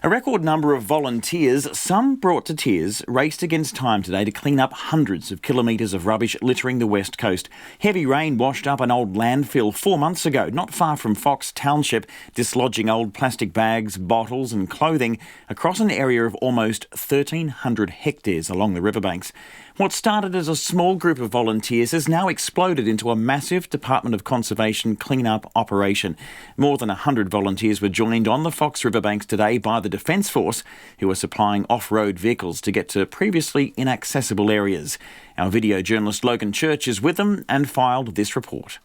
A record number of volunteers, some brought to tears, raced against time today to clean up hundreds of kilometres of rubbish littering the west coast. Heavy rain washed up an old landfill 4 months ago, not far from Fox Township, dislodging old plastic bags, bottles and clothing across an area of almost 1,300 hectares along the riverbanks. What started as a small group of volunteers has now exploded into a massive Department of Conservation clean-up operation. More than 100 volunteers were joined on the Fox riverbanks today by the Defence Force, who are supplying off-road vehicles to get to previously inaccessible areas. Our video journalist Logan Church is with them and filed this report.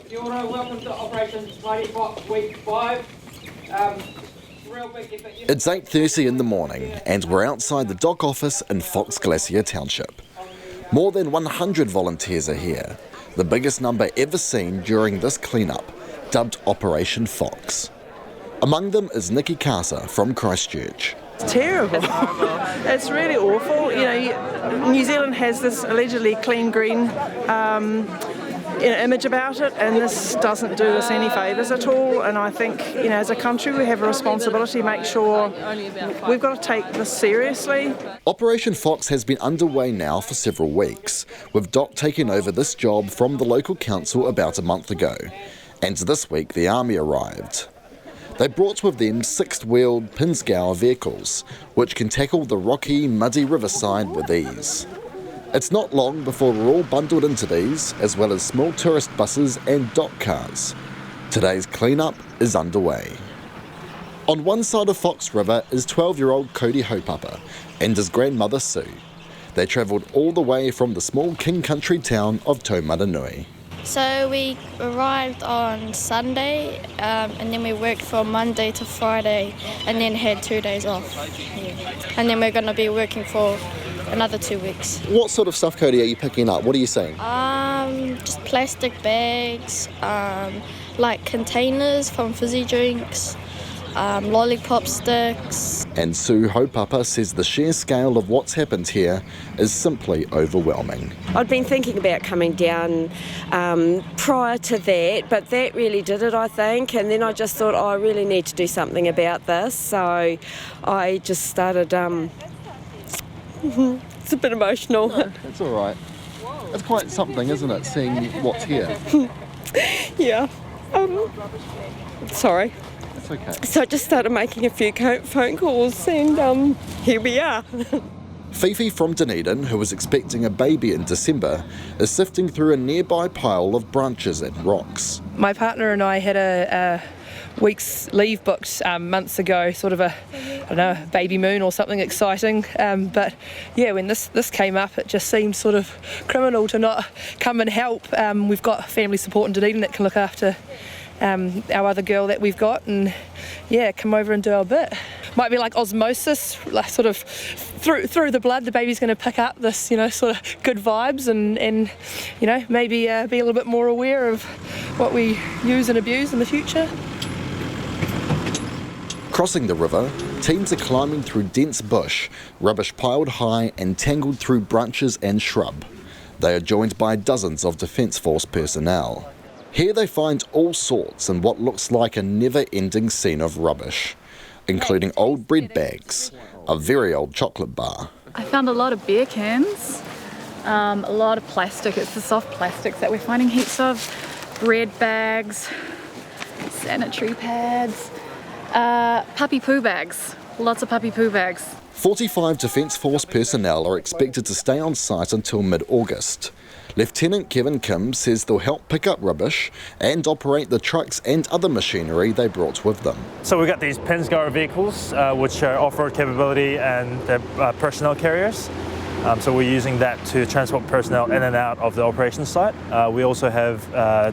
Kia ora, welcome to Operation Mighty Fox Week 5. It's 8:30 in the morning and we're outside the dock office in Fox Glacier Township. More than 100 volunteers are here, the biggest number ever seen during this clean-up, dubbed Operation Fox. Among them is Nikki Carter from Christchurch. It's terrible. It's really awful. You know, New Zealand has this allegedly clean green image about it, and this doesn't do us any favours at all. And I think, you know, as a country we have a responsibility to make sure we've got to take this seriously. Operation Fox has been underway now for several weeks, with DOC taking over this job from the local council about a month ago. And this week the army arrived. They brought with them six-wheeled Pinzgauer vehicles, which can tackle the rocky, muddy riverside with ease. It's not long before we're all bundled into these, as well as small tourist buses and dock cars. Today's clean-up is underway. On one side of Fox River is 12-year-old Cody Hopapa and his grandmother Sue. They travelled all the way from the small king country town of Taumaranui. So we arrived on Sunday and then we worked from Monday to Friday and then had 2 days off. Yeah. And then we're going to be working for another 2 weeks. What sort of stuff, Cody, are you picking up? What are you seeing? Just plastic bags, like containers from fizzy drinks, lollipop sticks. And Sue Hopapa says the sheer scale of what's happened here is simply overwhelming. I'd been thinking about coming down prior to that, but that really did it, I think. And then I just thought, I really need to do something about this. So I just started, it's a bit emotional. No, it's all right. It's quite something, isn't it, seeing what's here? Yeah. Sorry. It's okay. So I just started making a few phone calls and here we are. Fifi from Dunedin, who was expecting a baby in December, is sifting through a nearby pile of branches and rocks. My partner and I had a week's leave booked months ago, sort of a baby moon or something exciting. But yeah, when this came up, it just seemed sort of criminal to not come and help. We've got family support in Dunedin that can look after our other girl that we've got, and yeah, come over and do our bit. Might be like osmosis, like sort of through the blood, the baby's going to pick up this, you know, sort of good vibes and you know, maybe be a little bit more aware of what we use and abuse in the future. Crossing the river, teams are climbing through dense bush, rubbish piled high and tangled through branches and shrub. They are joined by dozens of Defence Force personnel. Here they find all sorts in what looks like a never-ending scene of rubbish, including old bread bags, a very old chocolate bar. I found a lot of beer cans, a lot of plastic. It's the soft plastics that we're finding heaps of. Bread bags, sanitary pads, puppy poo bags, lots of puppy poo bags. 45 Defence Force personnel are expected to stay on site until mid-August. Lieutenant Kevin Kim says they'll help pick up rubbish and operate the trucks and other machinery they brought with them. So we've got these Pinzgauer vehicles, which are off-road capability and they're personnel carriers. So we're using that to transport personnel in and out of the operations site. We also have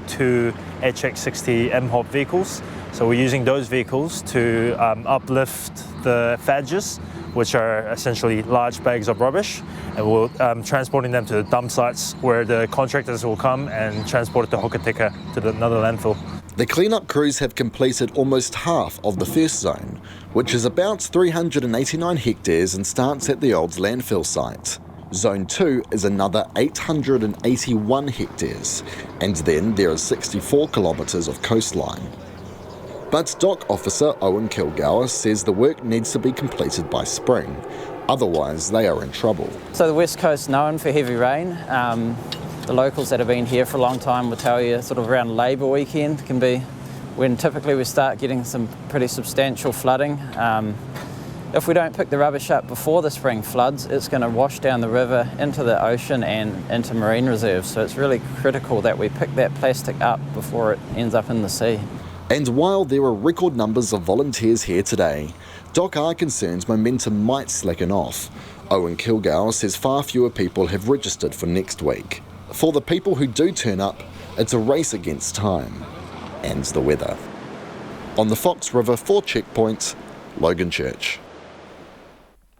2 HX60 MHOP vehicles. So we're using those vehicles to uplift the fadges, which are essentially large bags of rubbish, and we're transporting them to the dump sites where the contractors will come and transport it to Hokitika to another landfill. The clean-up crews have completed almost half of the first zone, which is about 389 hectares and starts at the old landfill site. Zone 2 is another 881 hectares, and then there are 64 kilometres of coastline. But Dock Officer Owen Kilgour says the work needs to be completed by spring, otherwise they are in trouble. So the West Coast's known for heavy rain. The locals that have been here for a long time will tell you sort of around Labour weekend can be when typically we start getting some pretty substantial flooding. If we don't pick the rubbish up before the spring floods, it's going to wash down the river into the ocean and into marine reserves. So it's really critical that we pick that plastic up before it ends up in the sea. And while there are record numbers of volunteers here today, Dock are concerned momentum might slacken off. Owen Kilgour says far fewer people have registered for next week. For the people who do turn up, it's a race against time and the weather. On the Fox River for Checkpoint, Logan Church.